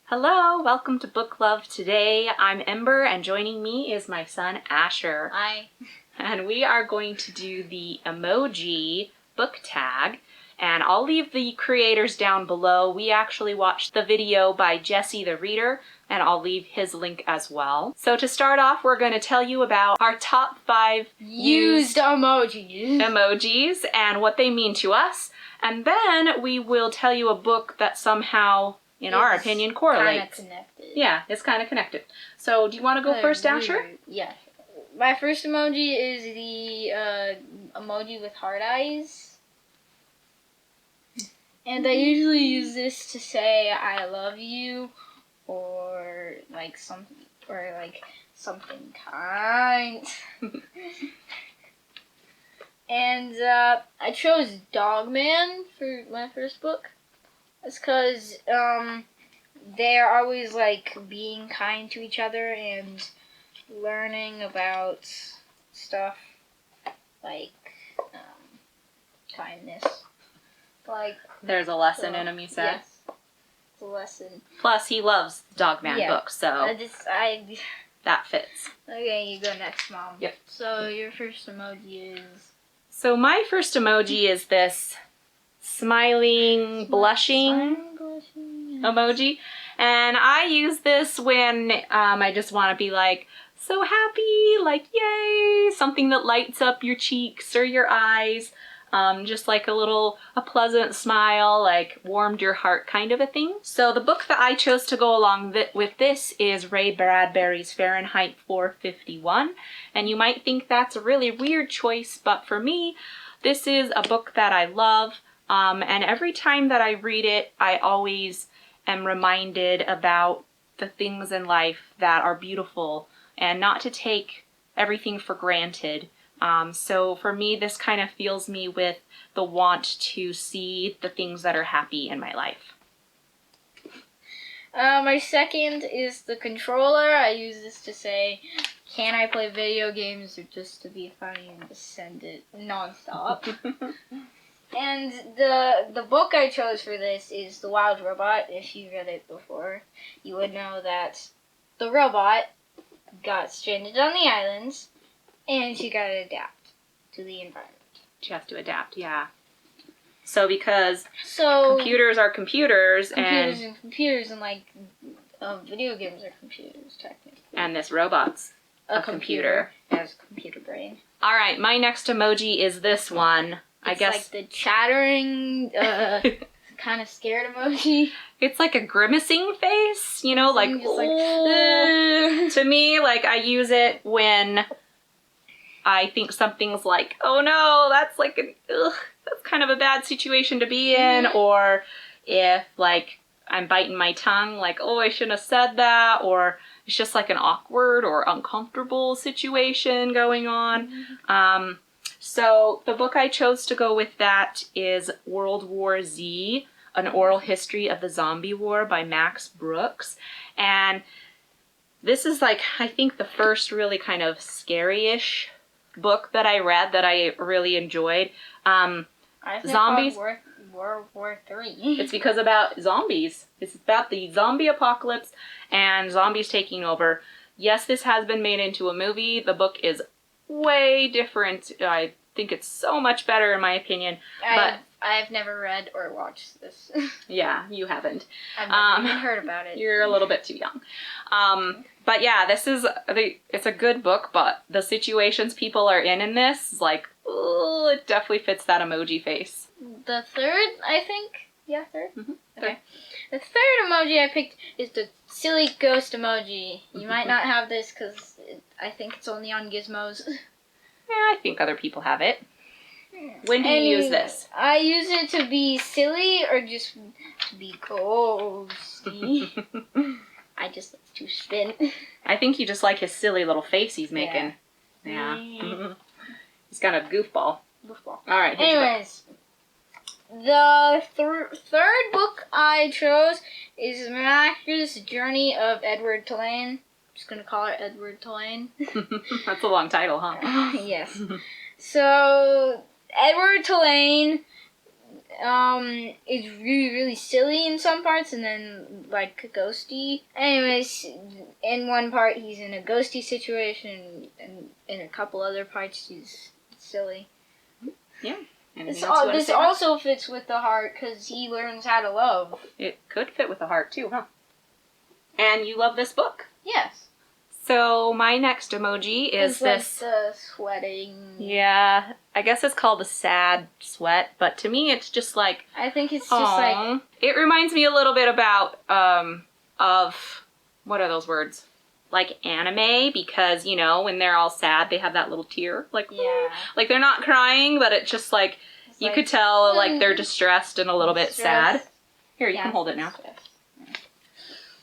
Hello, welcome to Book Love. Today I'm Ember and joining me is my son Asher. Hi. And we are going to do the Emoji Book Tag, and I'll leave the creators down below. We actually watched the video by Jesse the Reader, and I'll leave his link as well. So to start off, we're going to tell you about our top 5 used emojis and what they mean to us. And then we will tell you a book that somehow, in our opinion, correlates. Kind of connected. Yeah, it's kind of connected. So do you want to go first, Asher? Yeah. My first emoji is the emoji with heart eyes. And I usually use this to say I love you or something kind. And I chose Dogman for my first book. It's because they're always being kind to each other and learning about stuff like kindness. There's a lesson in him, you said? Yes, it's a lesson. Plus, he loves Dogman books, so that fits. Okay, you go next, Mom. Yep. So your first emoji is... So my first emoji is this smiling, blushing emoji. And I use this when I just want to be so happy, yay, something that lights up your cheeks or your eyes. Just a pleasant smile, warmed your heart kind of a thing. So the book that I chose to go along with this is Ray Bradbury's Fahrenheit 451. And you might think that's a really weird choice, but for me, this is a book that I love. And every time that I read it, I always am reminded about the things in life that are beautiful and not to take everything for granted. So for me, this kind of fills me with the want to see the things that are happy in my life. My second is the controller. I use this to say, can I play video games or just to be funny and just send it nonstop. And the book I chose for this is The Wild Robot. If you read it before, you would know that the robot got stranded on the islands and she got to adapt to the environment. She has to adapt, yeah. So because computers are computers and video games are computers, technically. And this robot's a computer. It has a computer brain. All right, my next emoji is this one. It's like the chattering, kind of scared emoji. It's like a grimacing face, to me, I use it when I think something's oh no, that's that's kind of a bad situation to be in, or if I'm biting my tongue, oh, I shouldn't have said that, or it's just an awkward or uncomfortable situation going on. So the book I chose to go with that is World War Z, An Oral History of the Zombie War by Max Brooks. And this is I think the first really kind of scary-ish book that I read that I really enjoyed. Zombies. World War III. It's because about zombies. It's about the zombie apocalypse and zombies taking over. Yes, this has been made into a movie. The book is way different. I think it's so much better in my opinion. I've never read or watched this. Yeah, you haven't. I've never even heard about it. You're a little bit too young. But yeah, it's a good book, but the situations people are in this is it definitely fits that emoji face. The third, I think. Yeah, third? Mm-hmm. Okay. The third emoji I picked is the silly ghost emoji. You might not have this because I think it's only on Gizmos. Yeah, I think other people have it. When do you use this? I use it to be silly or just to be ghosty. I just like to spin. I think you just like his silly little face he's making. Yeah. He's got a goofball. All right. Anyways, the third book I chose is The Miraculous Journey of Edward Tulane. I'm just going to call it Edward Tulane. That's a long title, huh? Yes. So, Edward Tulane is really, really silly in some parts, and then, like, ghosty. Anyways, in one part, he's in a ghosty situation, and in a couple other parts, he's silly. Yeah. This also fits with the heart, because he learns how to love. It could fit with the heart, too, huh? And you love this book? Yes. So my next emoji is this. Like the sweating. Yeah, I guess it's called a sad sweat, but to me it's just like. I think it's just like. It reminds me a little bit about of what are those words? Like anime, because you know when they're all sad they have that little tear, like like they're not crying, but it's just like it's you could tell like they're distressed and a little bit sad. Here, you can hold it now.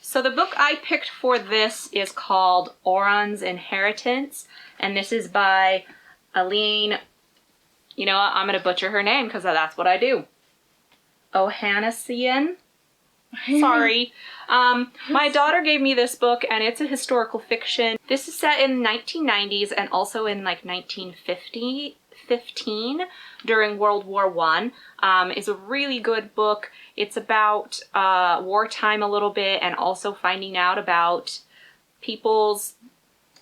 So the book I picked for this is called Auron's Inheritance, and this is by Aline, you know what, I'm going to butcher her name because that's what I do. Ohanassian? Sorry. My daughter gave me this book, and it's a historical fiction. This is set in the 1990s and also in like 1915 during World War I. It's a really good book. It's about wartime a little bit and also finding out about people's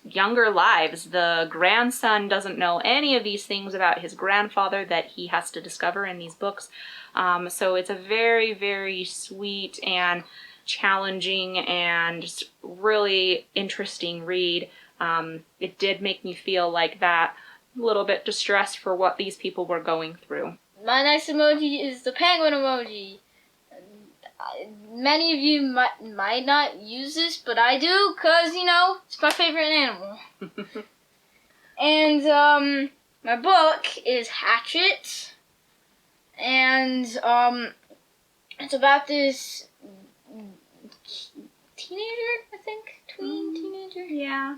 younger lives. The grandson doesn't know any of these things about his grandfather that he has to discover in these books. So it's a very, very sweet and challenging and just really interesting read. It did make me feel like that, a little bit distressed for what these people were going through. My next emoji is the penguin emoji. Many of you might not use this, but I do, because, you know, it's my favorite animal. And, my book is Hatchet. And, it's about this teenager, I think? Tween teenager? Yeah.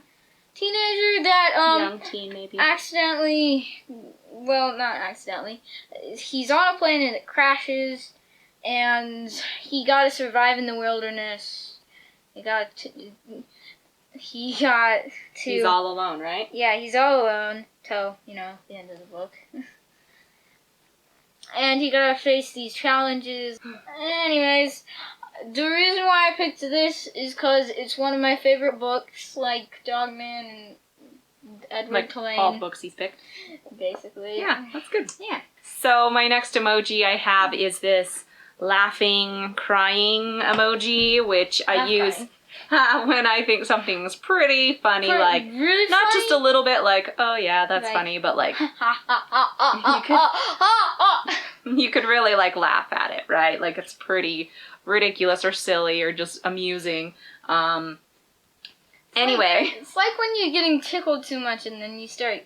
Teenager that, young teen, maybe. Well, not accidentally. He's on a plane and it crashes. And he got to survive in the wilderness. He's all alone, right? Yeah, he's all alone till, you know, the end of the book. And he got to face these challenges. Anyways, the reason why I picked this is because it's one of my favorite books, like Dogman and Edward Tulane. All the books he's picked. Basically. Yeah, that's good. Yeah. So my next emoji I have is this laughing, crying emoji, which I use when I think something's pretty funny, like really not funny? just a little bit like, oh yeah, that's funny, but like you could really like laugh at it, right? Like it's pretty ridiculous or silly or just amusing. Anyway. It's like when you're getting tickled too much and then you start,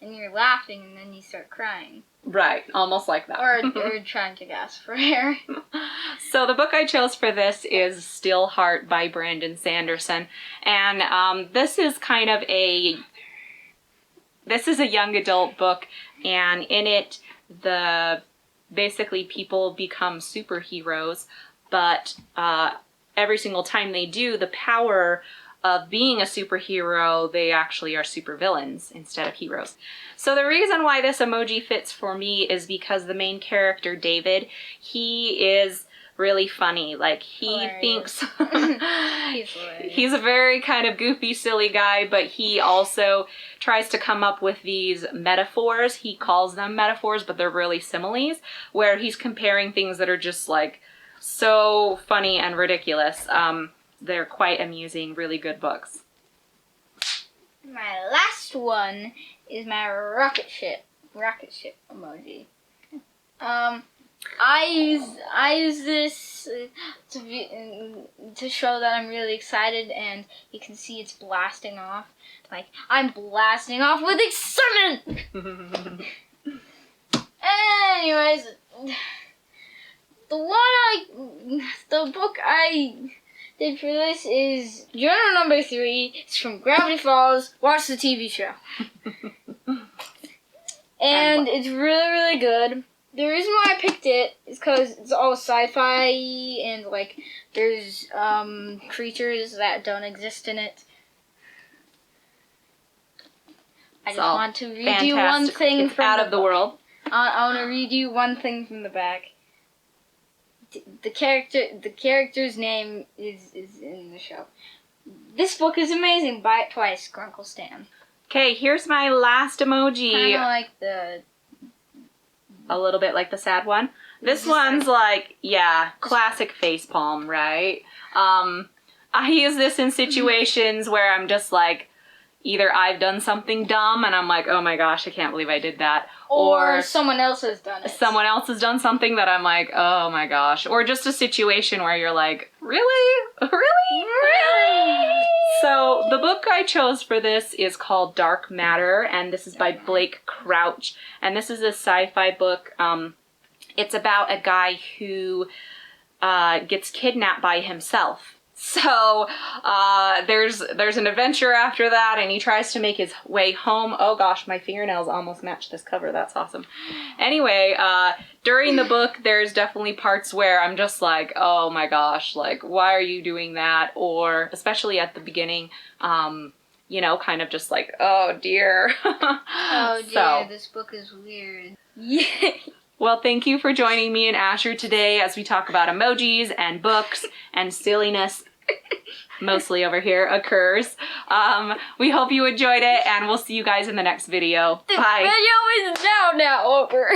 and you're laughing and then you start crying. Right, almost like that. Or trying to gasp for air. So the book I chose for this is Still Heart by Brandon Sanderson. And this is kind of a young adult book, and in it, basically people become superheroes, but every single time they do, the power of being a superhero, they actually are supervillains instead of heroes. So the reason why this emoji fits for me is because the main character, David, he is really funny. Like, he thinks he's a very kind of goofy, silly guy, but he also tries to come up with these metaphors. He calls them metaphors, but they're really similes, where he's comparing things that are just like so funny and ridiculous. They're quite amusing, really good books. My last one is my rocket ship emoji. I use this to show that I'm really excited, and you can see it's blasting off. Like, I'm blasting off with excitement. Anyways, the book I did for this is journal number 3. It's from Gravity Falls. Watch the TV show. And it's really, really good. The reason why I picked it is because it's all sci-fi and like there's creatures that don't exist in it. I just want to read you one thing from out of the world. I want to read you one thing from the back. The character's name is in the show. This book is amazing. Buy it twice, Grunkle Stan. Okay, here's my last emoji. Kind of like the... A little bit like the sad one. This one's like, yeah, classic facepalm, right? I use this in situations where I'm just like, either I've done something dumb and I'm like, oh my gosh, I can't believe I did that. Or someone else has done it. Someone else has done something that I'm like, oh my gosh. Or just a situation where you're like, really? Really? So the book I chose for this is called Dark Matter, and this is by Blake Crouch. And this is a sci-fi book. It's about a guy who gets kidnapped by himself. So there's an adventure after that, and he tries to make his way home. Oh gosh, my fingernails almost match this cover. That's awesome. Anyway, during the book, there's definitely parts where I'm just like, oh my gosh, like, why are you doing that? Or especially at the beginning, you know, kind of just like, oh dear. Oh dear, so, this book is weird. Yeah. Well, thank you for joining me and Asher today as we talk about emojis and books and silliness, mostly over here, occurs. We hope you enjoyed it, and we'll see you guys in the next video. Bye. The video is now over.